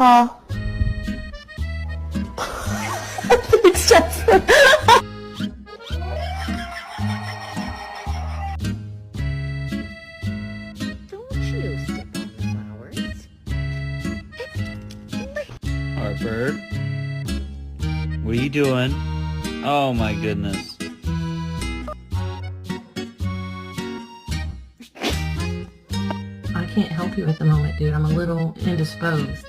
Huh? Thanks, Jasmine. Don't you step on the flowers. Harper, what are you doing? Oh my goodness. I can't help you at the moment, dude. I'm a little indisposed.